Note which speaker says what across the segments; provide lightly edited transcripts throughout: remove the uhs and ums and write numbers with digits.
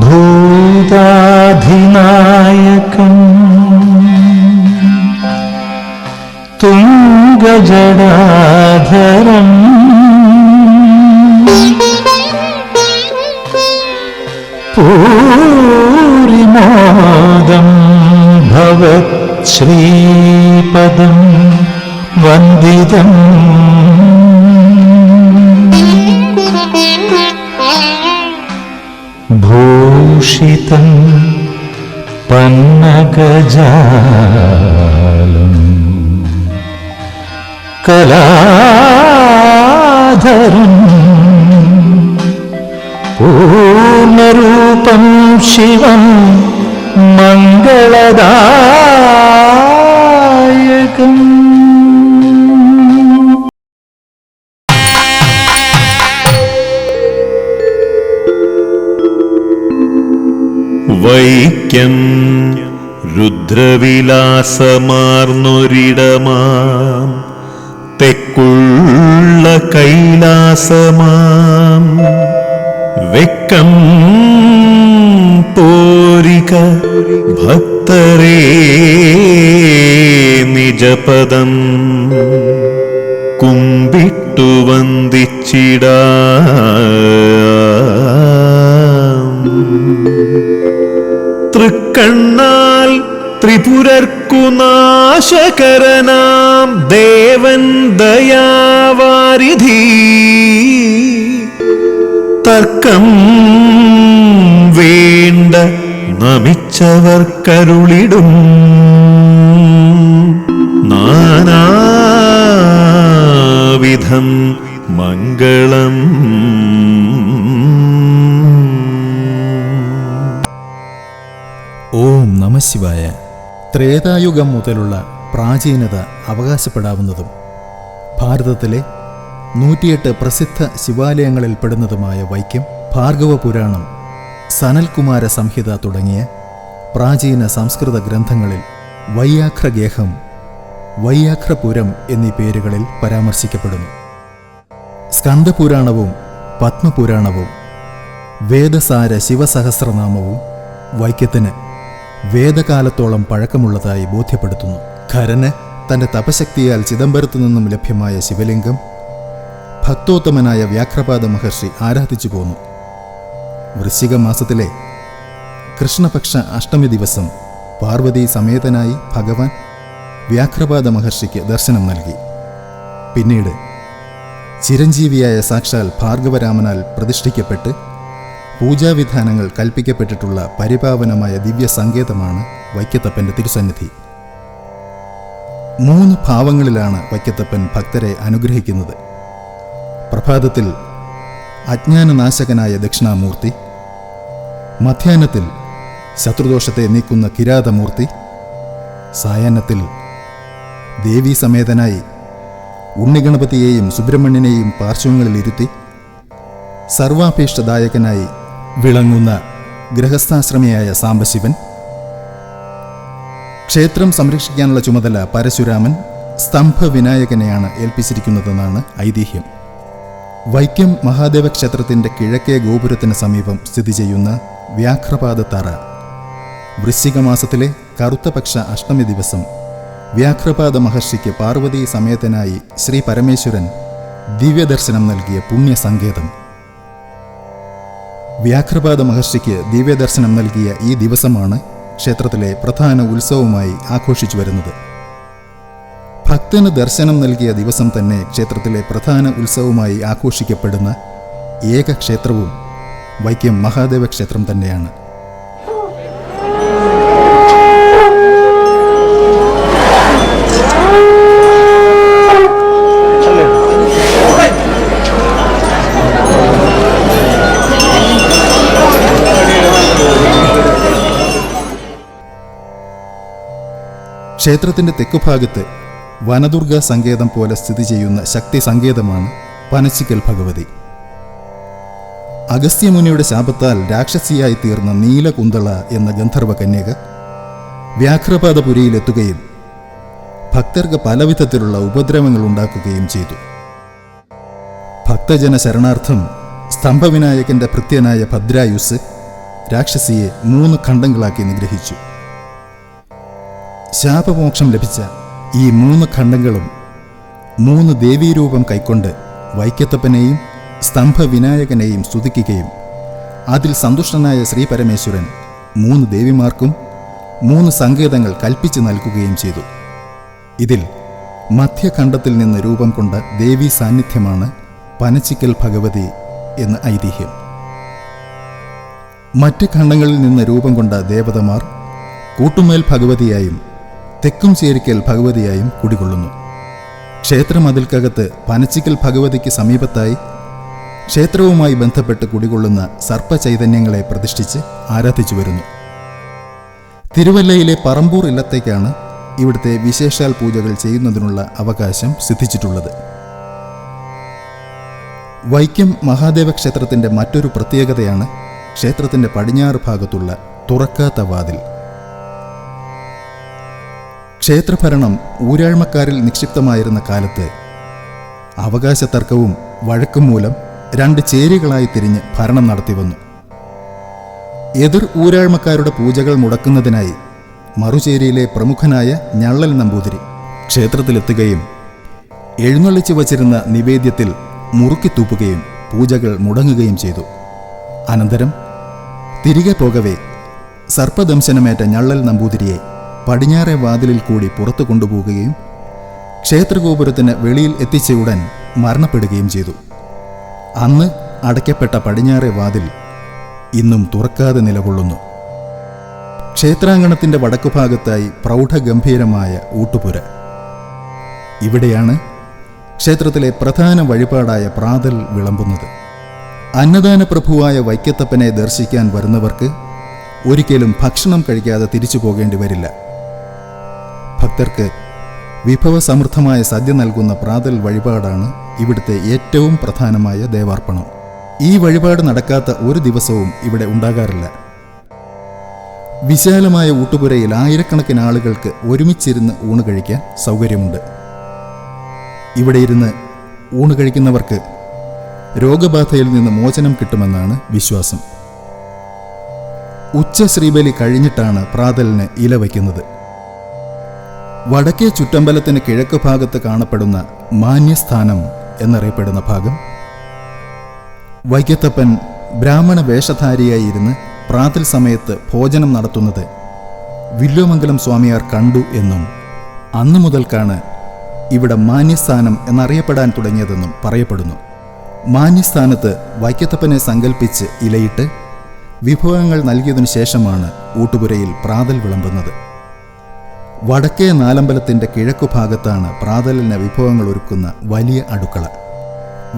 Speaker 1: ഭൂതാധിനായകം തുംഗജടാധരം പൂരിമോദം ഭവത്ശ്രീപദം വന്ദിതം ഭൂഷിതം പന്നഗജാലം കലാധരം പൂർണ്ണരൂപം ശിവം മംഗളദായകം.
Speaker 2: വൈക്കം രുദ്രവിലാസമാർന്നൊരിടമാം തെക്കുള്ള കൈലാസമാം വെക്കം പോരിക ഭക്തരേ നിജപദം കുമ്പിട്ടു വന്ദിച്ചിടാം. തൃക്കണ്ണാൽ ത്രിപുരർക്കു നാശകരനാം ദേവൻ ദയാവാരിധി തർക്കം വേണ്ട നമിച്ചവർക്കരുളിടും നാനാവിധം മംഗളം.
Speaker 3: ഓം നമഃശിവായ. ത്രേതായുഗം മുതലുള്ള പ്രാചീനത അവകാശപ്പെടാവുന്നതും ഭാരതത്തിലെ 108 പ്രസിദ്ധ ശിവാലയങ്ങളിൽ പെടുന്നതുമായ വൈക്കം, ഭാർഗവ പുരാണം, സനൽകുമാര സംഹിത തുടങ്ങിയ പ്രാചീന സംസ്കൃത ഗ്രന്ഥങ്ങളിൽ വൈയാഘ്രഗേഹം, വൈയാഘ്രപുരം എന്നീ പേരുകളിൽ പരാമർശിക്കപ്പെടുന്നു. സ്കന്ദപുരാണവും പത്മപുരാണവും വേദസാര ശിവസഹസ്രനാമവും വൈക്കത്തിന് വേദകാലത്തോളം പഴക്കമുള്ളതായി ബോധ്യപ്പെടുത്തുന്നു. ഖരന് തൻ്റെ തപശക്തിയാൽ ചിദംബരത്തു നിന്നും ലഭ്യമായ ശിവലിംഗം ഭക്തോത്തമനായ വ്യാഘ്രപാദ മഹർഷി ആരാധിച്ചു പോന്നു. വൃശ്ചിക മാസത്തിലെ കൃഷ്ണപക്ഷ അഷ്ടമി ദിവസം പാർവതി സമേതനായി ഭഗവാൻ വ്യാഘ്രപാദ മഹർഷിക്ക് ദർശനം നൽകി. പിന്നീട് ചിരഞ്ജീവിയായ സാക്ഷാൽ ഭാർഗവരാമനാൽ പ്രതിഷ്ഠിക്കപ്പെട്ട് പൂജാവിധാനങ്ങൾ കൽപ്പിക്കപ്പെട്ടിട്ടുള്ള പരിപാവനമായ ദിവ്യ സങ്കേതമാണ് വൈക്കത്തപ്പൻ്റെ തിരുസന്നിധി. 3 ഭാവങ്ങളിലാണ് വൈക്കത്തപ്പൻ ഭക്തരെ അനുഗ്രഹിക്കുന്നത്. പ്രഭാതത്തിൽ അജ്ഞാനനാശകനായ ദക്ഷിണാമൂർത്തി, മധ്യാഹ്നത്തിൽ ശത്രുദോഷത്തെ നീക്കുന്ന കിരാതമൂർത്തി, സായാഹ്നത്തിൽ ദേവീസമേതനായി ഉണ്ണിഗണപതിയെയും സുബ്രഹ്മണ്യനെയും പാർശ്വങ്ങളിലിരുത്തി സർവാഭീഷ്ടദായകനായി വിളങ്ങുന്ന ഗൃഹസ്ഥാശ്രമിയായ സാംബശിവൻ, ക്ഷേത്രം സംരക്ഷിക്കാനുള്ള ചുമതല പരശുരാമൻ സ്തംഭവിനായകനെയാണ് ഏൽപ്പിച്ചിരിക്കുന്നതെന്നാണ് ഐതിഹ്യം. വൈക്കം മഹാദേവ ക്ഷേത്രത്തിൻ്റെ കിഴക്കേ ഗോപുരത്തിന് സമീപം സ്ഥിതി ചെയ്യുന്ന വ്യാഘ്രപാദത്തറ വൃശ്ചിക മാസത്തിലെ കറുത്തപക്ഷ അഷ്ടമി ദിവസം വ്യാഘ്രപാദ മഹർഷിക്ക് പാർവതി സമേതനായി ശ്രീ പരമേശ്വരൻ ദിവ്യദർശനം നൽകിയ പുണ്യസങ്കേതം. വ്യാഘ്രപാദ മഹർഷിക്ക് ദിവ്യദർശനം നൽകിയ ഈ ദിവസമാണ് ക്ഷേത്രത്തിലെ പ്രധാന ഉത്സവമായി ആഘോഷിച്ചു വരുന്നത്. ഭക്തന് ദർശനം നൽകിയ ദിവസം തന്നെ ക്ഷേത്രത്തിലെ പ്രധാന ഉത്സവമായി ആഘോഷിക്കപ്പെടുന്ന ഏക ക്ഷേത്രവും വൈക്കം മഹാദേവ ക്ഷേത്രം തന്നെയാണ്. ക്ഷേത്രത്തിൻ്റെ തെക്കുഭാഗത്ത് വനദുർഗ സങ്കേതം പോലെ സ്ഥിതി ചെയ്യുന്ന ശക്തി സങ്കേതമാണ് പനച്ചിക്കൽ ഭഗവതി. അഗസ്ത്യമുനിയുടെ ശാപത്താൽ രാക്ഷസിയായി തീർന്ന നീലകുന്തള എന്ന ഗന്ധർവ കന്യക വ്യാഘ്രപാദപുരിയിലെത്തുകയും ഭക്തർക്ക് പലവിധത്തിലുള്ള ഉപദ്രവങ്ങൾ ഉണ്ടാക്കുകയും ചെയ്തു. ഭക്തജന ശരണാർത്ഥം സ്തംഭവിനായകന്റെ ഭൃത്യനായ ഭദ്രായുസ് രാക്ഷസിയെ 3 ഖണ്ഡങ്ങളാക്കി നിഗ്രഹിച്ചു. ശാപമോക്ഷം ലഭിച്ച ഈ 3 ഖണ്ഡങ്ങളും 3 ദേവീരൂപം കൈക്കൊണ്ട് വൈക്കത്തപ്പനെയും സ്തംഭവിനായകനെയും സ്തുതിക്കുകയും അതിൽ സന്തുഷ്ടനായ ശ്രീ പരമേശ്വരൻ 3 ദേവിമാർക്കും 3 സങ്കേതങ്ങൾ കൽപ്പിച്ചു നൽകുകയും ചെയ്തു. ഇതിൽ മധ്യഖണ്ഡത്തിൽ നിന്ന് രൂപം കൊണ്ട ദേവീ സാന്നിധ്യമാണ് പനച്ചിക്കൽ ഭഗവതി എന്ന് ഐതിഹ്യം. മറ്റ് ഖണ്ഡങ്ങളിൽ നിന്ന് രൂപം കൊണ്ട ദേവതമാർ കൂട്ടുമേൽ ഭഗവതിയായും തെക്കും ചേരിക്കൽ ഭഗവതിയായും കുടികൊള്ളുന്നു. ക്ഷേത്രമതിൽക്കകത്ത് പനച്ചിക്കൽ ഭഗവതിക്ക് സമീപത്തായി ക്ഷേത്രവുമായി ബന്ധപ്പെട്ട് കുടികൊള്ളുന്ന സർപ്പചൈതന്യങ്ങളെ പ്രതിഷ്ഠിച്ച് ആരാധിച്ചു വരുന്നു. തിരുവല്ലയിലെ പറമ്പൂർ ഇല്ലത്തേക്കാണ് ഇവിടുത്തെ വിശേഷാൽ പൂജകൾ ചെയ്യുന്നതിനുള്ള അവകാശം സിദ്ധിച്ചിട്ടുള്ളത്. വൈക്കം മഹാദേവ ക്ഷേത്രത്തിൻ്റെ മറ്റൊരു പ്രത്യേകതയാണ് ക്ഷേത്രത്തിൻ്റെ പടിഞ്ഞാറ് ഭാഗത്തുള്ള തുറക്കാത്ത വാതിൽ. ക്ഷേത്രഭരണം ഊരാഴ്മക്കാരിൽ നിക്ഷിപ്തമായിരുന്ന കാലത്ത് അവകാശ തർക്കവും വഴക്കും മൂലം 2 ചേരികളായി തിരിഞ്ഞ് ഭരണം നടത്തിവന്നു. എതിർ ഊരാഴ്മക്കാരുടെ പൂജകൾ മുടക്കുന്നതിനായി മറുചേരിയിലെ പ്രമുഖനായ ഞള്ളൽ നമ്പൂതിരി ക്ഷേത്രത്തിലെത്തുകയും എഴുന്നള്ളിച്ചു വച്ചിരുന്ന നിവേദ്യത്തിൽ മുറുക്കിത്തൂപ്പുകയും പൂജകൾ മുടങ്ങുകയും ചെയ്തു. അനന്തരം തിരികെ പോകവേ സർപ്പദംശനമേറ്റ ഞള്ളൽ നമ്പൂതിരിയെ പടിഞ്ഞാറേ വാതിലിൽ കൂടി പുറത്തു കൊണ്ടുപോകുകയും ക്ഷേത്രഗോപുരത്തിന് വെളിയിൽ എത്തിച്ച ഉടൻ മരണപ്പെടുകയും ചെയ്തു. അന്ന് അടയ്ക്കപ്പെട്ട പടിഞ്ഞാറേ വാതിൽ ഇന്നും തുറക്കാതെ നിലകൊള്ളുന്നു. ക്ഷേത്രാങ്കണത്തിൻ്റെ വടക്കുഭാഗത്തായി പ്രൗഢഗംഭീരമായ ഊട്ടുപുര. ഇവിടെയാണ് ക്ഷേത്രത്തിലെ പ്രധാന വഴിപാടായ പ്രാതൽ വിളമ്പുന്നത്. അന്നദാന പ്രഭുവായ വൈക്കത്തപ്പനെ ദർശിക്കാൻ വരുന്നവർക്ക് ഒരിക്കലും ഭക്ഷണം കഴിക്കാതെ തിരിച്ചു പോകേണ്ടി വരില്ല. ഭക്തർക്ക് വിഭവസമൃദ്ധമായ സദ്യ നൽകുന്ന പ്രാതൽ വഴിപാടാണ് ഇവിടുത്തെ ഏറ്റവും പ്രധാനമായ ദേവാർപ്പണം. ഈ വഴിപാട് നടക്കാത്ത ഒരു ദിവസവും ഇവിടെ ഉണ്ടാകാറില്ല. വിശാലമായ ഊട്ടുപുരയിൽ ആയിരക്കണക്കിന് ആളുകൾക്ക് ഒരുമിച്ചിരുന്ന് ഊണ് കഴിക്കാൻ സൗകര്യമുണ്ട്. ഇവിടെ ഇരുന്ന് ഊണ് കഴിക്കുന്നവർക്ക് രോഗബാധയിൽ നിന്ന് മോചനം കിട്ടുമെന്നാണ് വിശ്വാസം. ഉച്ച ശ്രീബലി കഴിഞ്ഞിട്ടാണ് പ്രാതലിന് ഇല വയ്ക്കുന്നത്. വടക്കേ ചുറ്റമ്പലത്തിന് കിഴക്ക് ഭാഗത്ത് കാണപ്പെടുന്ന മാന്യസ്ഥാനം എന്നറിയപ്പെടുന്ന ഭാഗം വൈക്കത്തപ്പൻ ബ്രാഹ്മണ വേഷധാരിയായി ഇരുന്ന് പ്രാതൽ സമയത്ത് ഭോജനം നടത്തുന്നത് വില്ലോമംഗലം സ്വാമിയാർ കണ്ടു എന്നും അന്നു മുതൽക്കാണ് ഇവിടെ മാന്യസ്ഥാനം എന്നറിയപ്പെടാൻ തുടങ്ങിയതെന്നും പറയപ്പെടുന്നു. മാന്യസ്ഥാനത്ത് വൈക്കത്തപ്പനെ സങ്കല്പിച്ച് ഇലയിട്ട് വിഭവങ്ങൾ നൽകിയതിനു ശേഷമാണ് ഊട്ടുപുരയിൽ പ്രാതൽ വിളമ്പുന്നത്. വടക്കേ നാലമ്പലത്തിൻ്റെ കിഴക്കുഭാഗത്താണ് പ്രാതലിന് വിഭവങ്ങൾ ഒരുക്കുന്ന വലിയ അടുക്കള.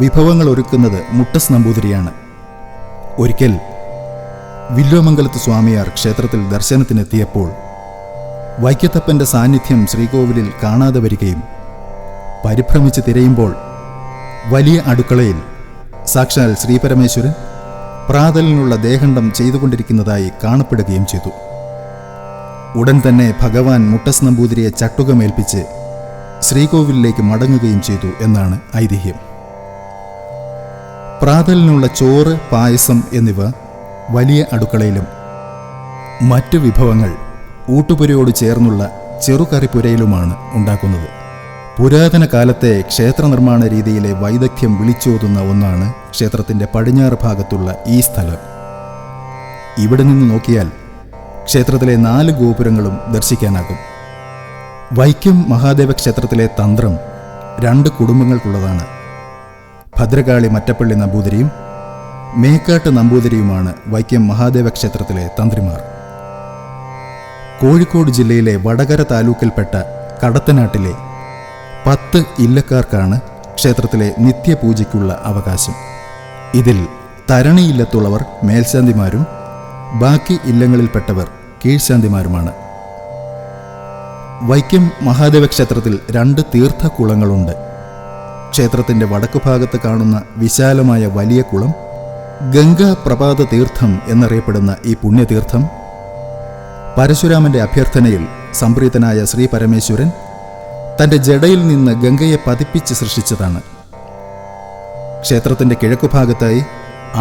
Speaker 3: വിഭവങ്ങൾ ഒരുക്കുന്നത് മുട്ടസ് നമ്പൂതിരിയാണ്. ഒരിക്കൽ വില്ലോമംഗലത്ത് സ്വാമിയാർ ക്ഷേത്രത്തിൽ ദർശനത്തിനെത്തിയപ്പോൾ വൈക്കത്തപ്പൻ്റെ സാന്നിധ്യം ശ്രീകോവിലിൽ കാണാതെ വരികയും പരിഭ്രമിച്ച് തിരയുമ്പോൾ വലിയ അടുക്കളയിൽ സാക്ഷാൽ ശ്രീപരമേശ്വരൻ പ്രാതലിനുള്ള ദേഹണ്ഡം ചെയ്തുകൊണ്ടിരിക്കുന്നതായി കാണപ്പെടുകയും ചെയ്തു. ഉടൻ തന്നെ ഭഗവാൻ മുട്ടസ് നമ്പൂതിരിയെ ചട്ടുകമേൽപ്പിച്ച് ശ്രീകോവിലിലേക്ക് മടങ്ങുകയും ചെയ്തു എന്നാണ് ഐതിഹ്യം. പ്രാതലിനുള്ള ചോറ്, പായസം എന്നിവ വലിയ അടുക്കളയിലും മറ്റു വിഭവങ്ങൾ ഊട്ടുപുരയോട് ചേർന്നുള്ള ചെറുകറിപ്പുരയിലുമാണ് ഉണ്ടാക്കുന്നത്. പുരാതന കാലത്തെ ക്ഷേത്ര നിർമ്മാണ രീതിയിലെ വൈദഗ്ധ്യം വിളിച്ചോതുന്ന ഒന്നാണ് ക്ഷേത്രത്തിൻ്റെ പടിഞ്ഞാറ് ഭാഗത്തുള്ള ഈ സ്ഥലം. ഇവിടെ നിന്ന് നോക്കിയാൽ ക്ഷേത്രത്തിലെ 4 ഗോപുരങ്ങളും ദർശിക്കാനാകും. വൈക്കം മഹാദേവ ക്ഷേത്രത്തിലെ തന്ത്രം 2 കുടുംബങ്ങൾക്കുള്ളതാണ്. ഭദ്രകാളി മറ്റപ്പള്ളി നമ്പൂതിരിയും മേക്കാട്ട് നമ്പൂതിരിയുമാണ് വൈക്കം മഹാദേവ ക്ഷേത്രത്തിലെ തന്ത്രിമാർ. കോഴിക്കോട് ജില്ലയിലെ വടകര താലൂക്കിൽപ്പെട്ട കടത്തനാട്ടിലെ 10 ഇല്ലക്കാർക്കാണ് ക്ഷേത്രത്തിലെ നിത്യപൂജയ്ക്കുള്ള അവകാശം. ഇതിൽ തരണിയില്ലത്തുള്ളവർ മേൽശാന്തിമാരും ബാക്കി ഇല്ലങ്ങളിൽപ്പെട്ടവർ കീഴ്ശാന്തിമാരുമാണ്. വൈക്കം മഹാദേവ ക്ഷേത്രത്തിൽ 2 തീർത്ഥക്കുളങ്ങളുണ്ട്. ക്ഷേത്രത്തിൻ്റെ വടക്കുഭാഗത്ത് കാണുന്ന വിശാലമായ വലിയ കുളം ഗംഗാ പ്രപാത തീർത്ഥം എന്നറിയപ്പെടുന്ന ഈ പുണ്യതീർത്ഥം പരശുരാമൻ്റെ അഭ്യർത്ഥനയിൽ സംപ്രീതനായ ശ്രീ പരമേശ്വരൻ തൻ്റെ ജടയിൽ നിന്ന് ഗംഗയെ പതിപ്പിച്ച് സൃഷ്ടിച്ചതാണ്. ക്ഷേത്രത്തിൻ്റെ കിഴക്കുഭാഗത്തായി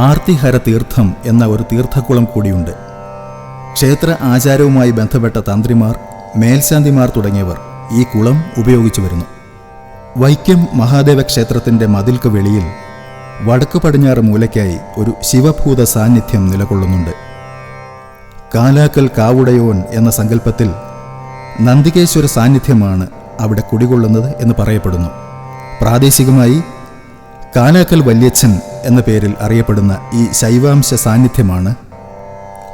Speaker 3: ആർത്തിഹര തീർത്ഥം എന്ന ഒരു തീർത്ഥക്കുളം കൂടിയുണ്ട്. ക്ഷേത്ര ആചാരവുമായി ബന്ധപ്പെട്ട തന്ത്രിമാർ, മേൽശാന്തിമാർ തുടങ്ങിയവർ ഈ കുളം ഉപയോഗിച്ചു വരുന്നു. വൈക്കം മഹാദേവ ക്ഷേത്രത്തിൻ്റെ മതിൽക്ക് വെളിയിൽ വടക്ക് പടിഞ്ഞാറ് മൂലയ്ക്കായി ഒരു ശിവഭൂത സാന്നിധ്യം നിലകൊള്ളുന്നുണ്ട്. കാലാക്കൽ കാവുടയോൻ എന്ന സങ്കല്പത്തിൽ നന്ദികേശ്വര സാന്നിധ്യമാണ് അവിടെ കുടികൊള്ളുന്നത് എന്ന് പറയപ്പെടുന്നു. പ്രാദേശികമായി കാലാക്കൽ വല്യച്ഛൻ എന്ന പേരിൽ അറിയപ്പെടുന്ന ഈ ശൈവാംശ സാന്നിധ്യമാണ്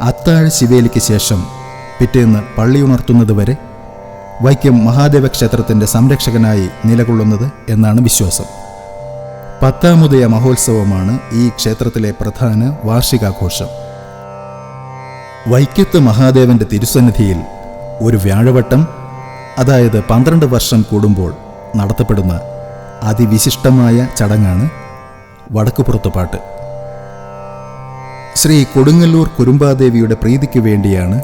Speaker 3: അത്താഴ ശിവേലിക്ക് ശേഷം പിറ്റേന്ന് പള്ളിയുണർത്തുന്നതുവരെ വൈക്കം മഹാദേവ ക്ഷേത്രത്തിൻ്റെ സംരക്ഷകനായി നിലകൊള്ളുന്നത് എന്നാണ് വിശ്വാസം. 10ാമുദയ മഹോത്സവമാണ് ഈ ക്ഷേത്രത്തിലെ പ്രധാന വാർഷികാഘോഷം. വൈക്കത്ത് മഹാദേവന്റെ തിരുസന്നിധിയിൽ ഒരു വ്യാഴവട്ടം, അതായത് 12 വർഷം കൂടുമ്പോൾ നടത്തപ്പെടുന്ന അതിവിശിഷ്ടമായ ചടങ്ങാണ് വടക്കുപുറത്തുപാട്ട്. ശ്രീ കൊടുങ്ങല്ലൂർ കുരുമ്പാദേവിയുടെ പ്രീതിക്ക് വേണ്ടിയാണ്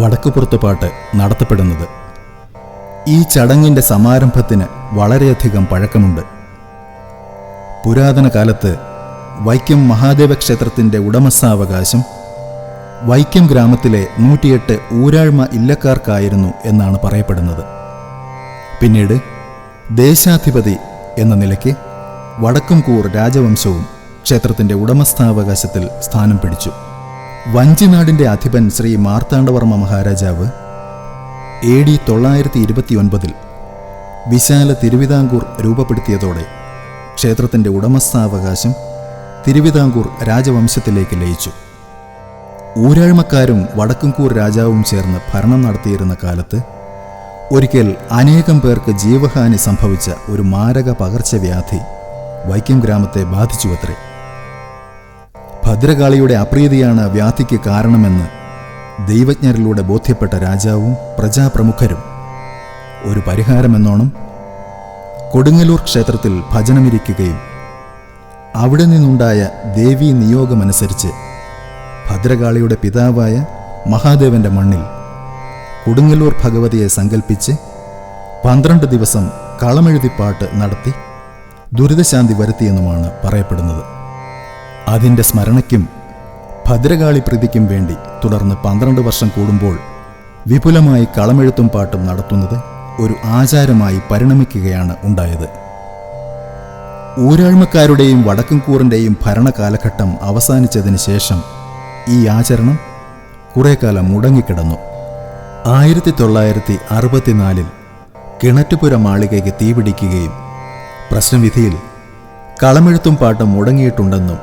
Speaker 3: വടക്കുപുറത്തുപാട്ട് നടത്തപ്പെടുന്നത്. ഈ ചടങ്ങിൻ്റെ സമാരംഭത്തിന് വളരെയധികം പഴക്കമുണ്ട്. പുരാതന കാലത്ത് വൈക്കം മഹാദേവ ക്ഷേത്രത്തിൻ്റെ ഉടമസ്ഥാവകാശം വൈക്കം ഗ്രാമത്തിലെ 108 ഊരാഴ്മ ഇല്ലക്കാർക്കായിരുന്നു എന്നാണ് പറയപ്പെടുന്നത്. പിന്നീട് ദേശാധിപതി എന്ന നിലയ്ക്ക് വടക്കുംകൂർ രാജവംശവും ക്ഷേത്രത്തിൻ്റെ ഉടമസ്ഥാവകാശത്തിൽ സ്ഥാനം പിടിച്ചു. വഞ്ചിനാടിൻ്റെ അധിപൻ ശ്രീ മാർത്താണ്ഡവർമ്മ മഹാരാജാവ് AD 929 വിശാല തിരുവിതാംകൂർ രൂപപ്പെടുത്തിയതോടെ ക്ഷേത്രത്തിൻ്റെ ഉടമസ്ഥാവകാശം തിരുവിതാംകൂർ രാജവംശത്തിലേക്ക് ലയിച്ചു. ഊരാഴ്മക്കാരും വടക്കുംകൂർ രാജാവും ചേർന്ന് ഭരണം നടത്തിയിരുന്ന കാലത്ത് ഒരിക്കൽ അനേകം പേർക്ക് ജീവഹാനി സംഭവിച്ച ഒരു മാരക പകർച്ചവ്യാധി വൈക്കം ഗ്രാമത്തെ ബാധിച്ചുവത്രേ. ഭദ്രകാളിയുടെ അപ്രീതിയാണ് വ്യാധിക്ക് കാരണമെന്ന് ദൈവജ്ഞരിലൂടെ ബോധ്യപ്പെട്ട രാജാവും പ്രജാപ്രമുഖരും ഒരു പരിഹാരമെന്നോണം കൊടുങ്ങല്ലൂർ ക്ഷേത്രത്തിൽ ഭജനമിരിക്കുകയും അവിടെ നിന്നുണ്ടായ ദേവീ നിയോഗമനുസരിച്ച് ഭദ്രകാളിയുടെ പിതാവായ മഹാദേവന്റെ മണ്ണിൽ കൊടുങ്ങല്ലൂർ ഭഗവതിയെ സങ്കല്പിച്ച് 12 ദിവസം കളമെഴുതിപ്പാട്ട് നടത്തി ദുരിതശാന്തി വരുത്തിയെന്നുമാണ് പറയപ്പെടുന്നത്. അതിൻ്റെ സ്മരണയ്ക്കും ഭദ്രകാളി പ്രീതിക്കും വേണ്ടി തുടർന്ന് 12 വർഷം കൂടുമ്പോൾ വിപുലമായി കളമെഴുത്തും പാട്ടും നടത്തുന്നത് ഒരു ആചാരമായി പരിണമിക്കുകയാണ് ഉണ്ടായത്. ഊരാഴ്മക്കാരുടെയും വടക്കുംകൂറിൻ്റെയും ഭരണകാലഘട്ടം അവസാനിച്ചതിന് ശേഷം ഈ ആചരണം കുറേ കാലം മുടങ്ങിക്കിടന്നു. 1964 കിണറ്റുപുര മാളികയ്ക്ക് തീപിടിക്കുകയും പ്രശ്നവിധിയിൽ കളമെഴുത്തും പാട്ടും മുടങ്ങിയിട്ടുണ്ടെന്നും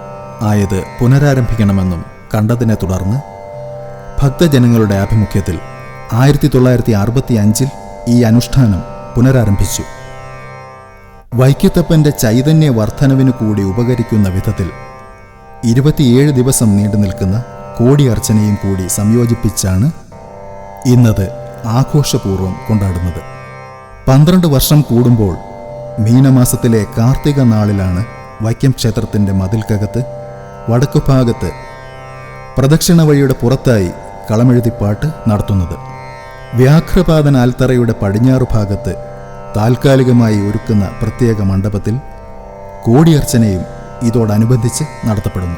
Speaker 3: ആയത് പുനരാരംഭിക്കണമെന്നും കണ്ടതിനെ തുടർന്ന് ഭക്തജനങ്ങളുടെ ആഭിമുഖ്യത്തിൽ 1965 ഈ അനുഷ്ഠാനം പുനരാരംഭിച്ചു. വൈക്കത്തപ്പൻ്റെ ചൈതന്യ വർധനവിനു കൂടി ഉപകരിക്കുന്ന വിധത്തിൽ 27 ദിവസം നീണ്ടു നിൽക്കുന്ന കോടിയർച്ചനയും കൂടി സംയോജിപ്പിച്ചാണ് ഇന്നത് ആഘോഷപൂർവ്വം കൊണ്ടാടുന്നത്. 12 വർഷം കൂടുമ്പോൾ മീനമാസത്തിലെ കാർത്തിക നാളിലാണ് വൈക്കം ക്ഷേത്രത്തിൻ്റെ മതിൽക്കകത്ത് വടക്കുഭാഗത്ത് പ്രദക്ഷിണ വഴിയുടെ പുറത്തായി കളമെഴുതിപ്പാട്ട് നടത്തുന്നത്. വ്യാഘ്രപാദൻ ആൽത്തറയുടെ പടിഞ്ഞാറു ഭാഗത്ത് താൽക്കാലികമായി ഒരുക്കുന്ന പ്രത്യേക മണ്ഡപത്തിൽ കോടിയർച്ചനയും ഇതോടനുബന്ധിച്ച് നടത്തപ്പെടുന്നു.